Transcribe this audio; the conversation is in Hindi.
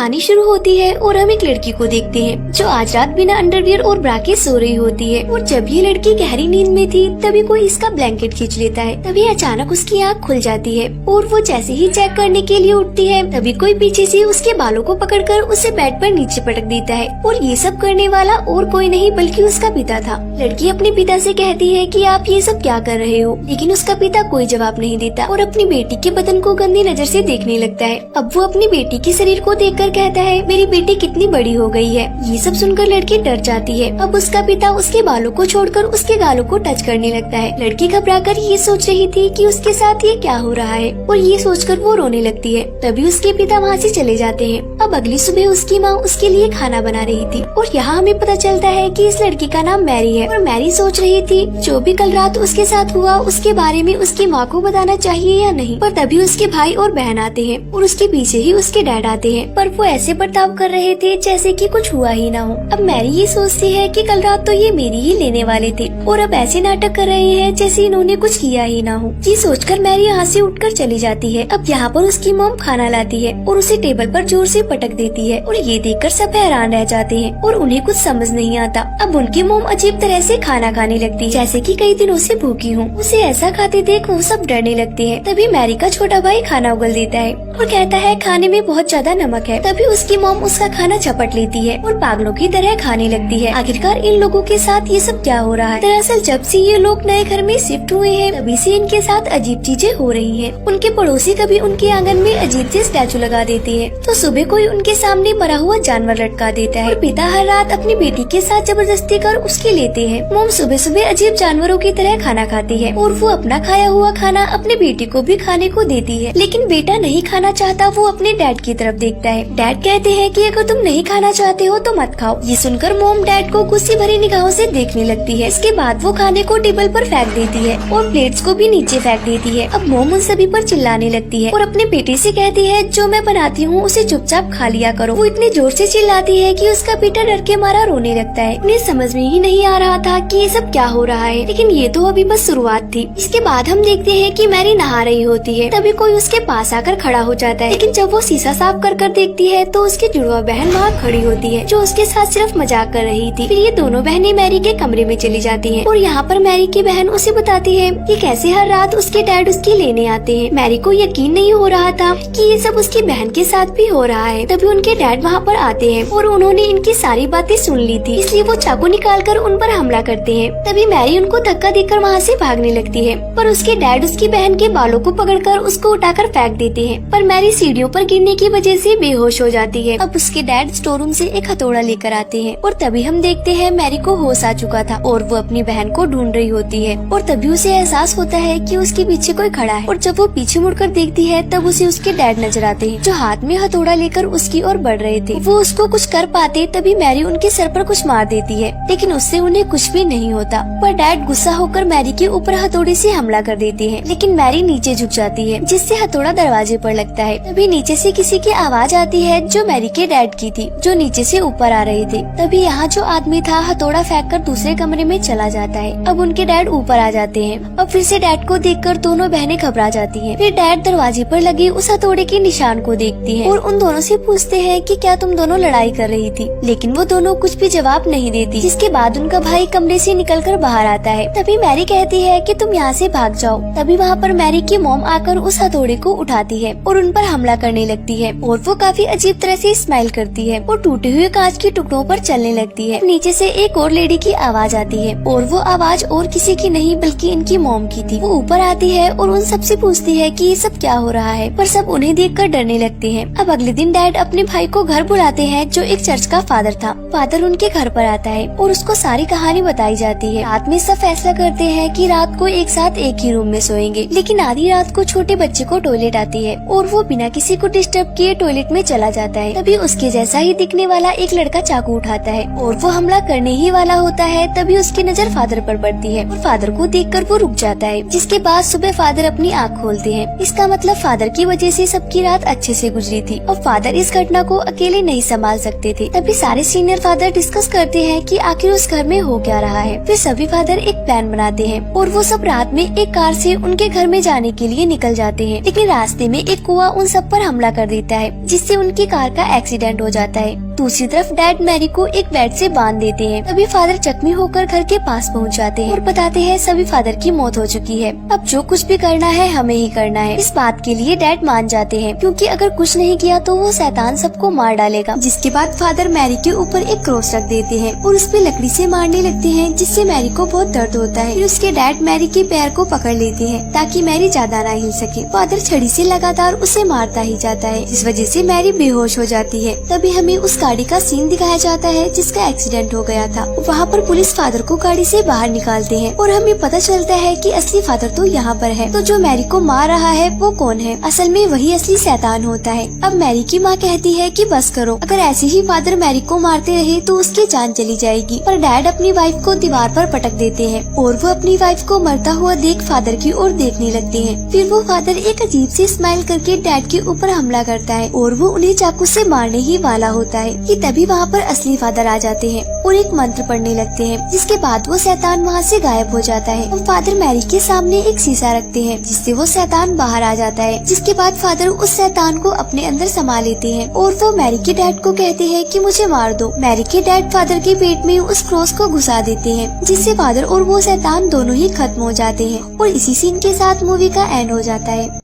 कहानी शुरू होती है और हम एक लड़की को देखते हैं जो आज रात बिना अंडरवियर और ब्रा के सो रही होती है। और जब ये लड़की गहरी नींद में थी तभी कोई इसका ब्लैंकेट खींच लेता है। तभी अचानक उसकी आँख खुल जाती है और वो जैसे ही चेक करने के लिए उठती है तभी कोई पीछे से उसके बालों को पकड़कर उसे बेड पर नीचे पटक देता है। और ये सब करने वाला और कोई नहीं बल्कि उसका पिता था। लड़की अपने पिता से कहती है कि आप ये सब क्या कर रहे हो, लेकिन उसका पिता कोई जवाब नहीं देता और अपनी बेटी के बदन को गंदी नजर से देखने लगता है। अब वो अपनी बेटी के शरीर को देखकर कहता है मेरी बेटी कितनी बड़ी हो गई है। ये सब सुनकर लड़की डर जाती है। अब उसका पिता उसके बालों को छोड़कर उसके गालों को टच करने लगता है। लड़की घबराकर ये सोच रही थी कि उसके साथ ये क्या हो रहा है और ये सोचकर वो रोने लगती है। तभी उसके पिता वहाँ से चले जाते हैं। अब अगली सुबह उसकी माँ उसके लिए खाना बना रही थी और यहाँ हमें पता चलता है कि इस लड़की का नाम मैरी है। और मैरी सोच रही थी जो भी कल रात उसके साथ हुआ उसके बारे में उसकी माँ को बताना चाहिए या नहीं। पर तभी उसके भाई और बहन आते हैं और उसके पीछे ही उसके डैड आते हैं, पर वो ऐसे बर्ताव कर रहे थे जैसे कि कुछ हुआ ही ना हो। अब मैरी ये सोचती है कि कल रात तो ये मेरी ही लेने वाले थे और अब ऐसे नाटक कर रहे हैं जैसे इन्होंने कुछ किया ही ना हो। ये सोचकर मैरी यहाँ से उठकर चली जाती है। अब यहाँ पर उसकी मॉम खाना लाती है और उसे टेबल पर जोर से पटक देती है और ये देखकर सब हैरान रह जाते हैं और उन्हें कुछ समझ नहीं आता। अब उनकी मॉम अजीब तरह से खाना खाने लगती है जैसे कि कई दिनों से भूखी हूँ। उसे ऐसा खाते देख वो सब डरने लगते हैं। तभी मैरी का छोटा भाई खाना उगल देता है और कहता है खाने में बहुत ज्यादा नमक है। तभी उसकी मॉम उसका खाना झपट लेती है और पागलों की तरह खाने लगती है। आखिरकार इन लोगों के साथ ये सब क्या हो रहा है। दरअसल जब से ये लोग नए घर में शिफ्ट हुए हैं तभी से इनके साथ अजीब चीजें हो रही हैं। उनके पड़ोसी कभी उनके आंगन में अजीब से स्टैचू लगा देते हैं तो सुबह कोई उनके सामने मरा हुआ जानवर लटका देता है और पिता हर रात अपनी बेटी के साथ जबरदस्ती कर उसके लेते हैं। मॉम सुबह सुबह अजीब जानवरों की तरह खाना खाती है और वो अपना खाया हुआ खाना अपने बेटी को भी खाने को देती है, लेकिन बेटा नहीं खाना चाहता। वो अपने डैड की तरफ देखता है। डैड कहते हैं कि अगर तुम नहीं खाना चाहते हो तो मत खाओ। ये सुनकर मॉम डैड को गुस्से भरी निगाहों से देखने लगती है। इसके बाद वो खाने को टेबल पर फेंक देती है और प्लेट्स को भी नीचे फेंक देती है। अब मॉम उन सभी पर चिल्लाने लगती है और अपने बेटे से कहती है जो मैं बनाती हूँ उसे चुपचाप खा लिया करो। वो इतने जोर से चिल्लाती है कि उसका बेटा डर के मारा रोने लगता है। उन्हें समझ में ही नहीं आ रहा था कि ये सब क्या हो रहा है, लेकिन ये तो अभी बस शुरुआत थी। इसके बाद हम देखते हैं कि मैरी नहा रही होती है। तभी कोई उसके पास आकर खड़ा हो जाता है, लेकिन जब वो शीशा साफ कर देखती है तो उसकी जुड़वा बहन वहाँ खड़ी होती है जो उसके साथ सिर्फ मजाक कर रही थी। फिर ये दोनों बहनें मैरी के कमरे में चली जाती हैं और यहाँ पर मैरी की बहन उसे बताती है कि कैसे हर रात उसके डैड उसकी लेने आते हैं। मैरी को यकीन नहीं हो रहा था कि ये सब उसकी बहन के साथ भी हो रहा है। तभी उनके डैड वहाँ पर आते हैं और उन्होंने इनकी सारी बातें सुन ली थी, इसलिए वो चाकू निकालकर उन पर हमला करते हैं। तभी मैरी उनको धक्का देकर वहाँ से भागने लगती है, पर उसके डैड उसकी बहन के बालों को पकड़कर उसको उठाकर फेंक देते हैं। पर मैरी सीढ़ियों पर गिरने की वजह से बेहोश हो जाती है। अब उसके डैड स्टोर रूम से एक हथौड़ा लेकर आते हैं और तभी हम देखते हैं मैरी को होश आ चुका था और वो अपनी बहन को ढूंढ रही होती है। और तभी उसे एहसास होता है कि उसके पीछे कोई खड़ा है और जब वो पीछे मुड़कर देखती है तब उसे उसके डैड नजर आते हैं जो हाथ में हथौड़ा लेकर उसकी ओर बढ़ रहे थे। वो उसको कुछ कर पाते तभी मैरी उनके सर पर कुछ मार देती है, लेकिन उससे उन्हें कुछ भी नहीं होता। पर डैड गुस्सा होकर मैरी के ऊपर हथौड़े से हमला कर देते हैं, लेकिन मैरी नीचे झुक जाती है जिससे हथौड़ा दरवाजे पर लगता है। तभी नीचे से किसी की आवाज आती है जो मैरी के डैड की थी जो नीचे से ऊपर आ रहे थे। तभी यहाँ जो आदमी था हथौड़ा फेंककर दूसरे कमरे में चला जाता है। अब उनके डैड ऊपर आ जाते हैं। अब फिर से डैड को देखकर दोनों बहनें घबरा जाती हैं। फिर डैड दरवाजे पर लगे उस हथौड़े के निशान को देखती हैं और उन दोनों से पूछते हैं कि क्या तुम दोनों लड़ाई कर रही थी, लेकिन वो दोनों कुछ भी जवाब नहीं देती। जिसके बाद उनका भाई कमरे से निकलकर बाहर आता है। तभी मैरी कहती है कि तुम यहाँ से भाग जाओ। तभी वहाँ पर मैरी की मॉम आकर उस हथौड़े को उठाती है और उन पर हमला करने लगती है और वो काफी अजीब तरह से स्माइल करती है और टूटे हुए कांच के टुकड़ों पर चलने लगती है। नीचे से एक और लेडी की आवाज आती है और वो आवाज और किसी की नहीं बल्कि इनकी मॉम की थी। वो ऊपर आती है और उन सबसे पूछती है कि ये सब क्या हो रहा है, पर सब उन्हें देखकर डरने लगते हैं। अब अगले दिन डैड अपने भाई को घर बुलाते हैं जो एक चर्च का फादर था। फादर उनके घर पर आता है और उसको सारी कहानी बताई जाती है। रात में सब फैसला करते हैं कि रात को एक साथ एक ही रूम में सोएंगे, लेकिन आधी रात को छोटे बच्चे को टॉयलेट आती है और वो बिना किसी को डिस्टर्ब किए टॉयलेट में चला जाता है। तभी उसके जैसा ही दिखने वाला एक लड़का चाकू उठाता है और वो हमला करने ही वाला होता है। तभी उसकी नजर फादर पर पड़ती है और फादर को देखकर वो रुक जाता है। जिसके बाद सुबह फादर अपनी आँख खोलते हैं। इसका मतलब फादर की वजह से सबकी रात अच्छे से गुजरी थी और फादर इस घटना को अकेले नहीं संभाल सकते थे। तभी सारे सीनियर फादर डिस्कस करते हैं कि आखिर उस घर में हो क्या रहा है। फिर सभी फादर एक प्लान बनाते हैं और वो सब रात में एक कार से उनके घर में जाने के लिए निकल जाते हैं, लेकिन रास्ते में एक कुआं उन सब पर हमला कर देता है जिससे उनके उनकी कार का एक्सीडेंट हो जाता है। दूसरी तरफ डैड मैरी को एक बेड से बांध देते हैं। तभी फादर जख्मी होकर घर के पास पहुंच जाते हैं और बताते हैं सभी फादर की मौत हो चुकी है, अब जो कुछ भी करना है हमें ही करना है। इस बात के लिए डैड मान जाते हैं, क्योंकि अगर कुछ नहीं किया तो वो शैतान सबको मार डालेगा। जिसके बाद फादर मैरी के ऊपर एक क्रॉस रख देते हैं और उस पे लकड़ी से मारने लगते हैं, जिससे मैरी को बहुत दर्द होता है। फिर उसके डैड मैरी के पैर को पकड़ लेते हैं ताकि मैरी ज्यादा ना हिल सके। फादर छड़ी से लगातार उसे मारता ही जाता है, जिस वजह से मैरी बेहोश हो जाती है। तभी हमें उस गाड़ी का सीन दिखाया जाता है जिसका एक्सीडेंट हो गया था। वहाँ पर पुलिस फादर को गाड़ी से बाहर निकालते हैं और हमें पता चलता है कि असली फादर तो यहाँ पर है। तो जो मैरी को मार रहा है वो कौन है? असल में वही असली शैतान होता है। अब मैरी की माँ कहती है कि बस करो, अगर ऐसे ही फादर मैरी को मारते रहे तो उसकी जान चली जाएगी। पर डैड अपनी वाइफ को दीवार पर पटक देते हैं और वो अपनी वाइफ को मरता हुआ देख फादर की ओर देखने लगते हैं। फिर वो फादर एक अजीब सी स्माइल करके डैड के ऊपर हमला करता है और वो उन्हें चाकू से मारने ही वाला होता है कि तभी वहाँ पर असली फादर आ जाते हैं और एक मंत्र पढ़ने लगते हैं, जिसके बाद वो शैतान वहाँ से गायब हो जाता है। और फादर मैरी के सामने एक शीशा रखते हैं जिससे वो शैतान बाहर आ जाता है। जिसके बाद फादर उस शैतान को अपने अंदर समा लेते हैं और वो मैरी के डैड को कहते हैं कि मुझे मार दो। मैरी के डैड फादर के पेट में उस क्रॉस को घुसा देते हैं, जिससे फादर और वो शैतान दोनों ही खत्म हो जाते हैं और इसी सीन के साथ मूवी का एंड हो जाता है।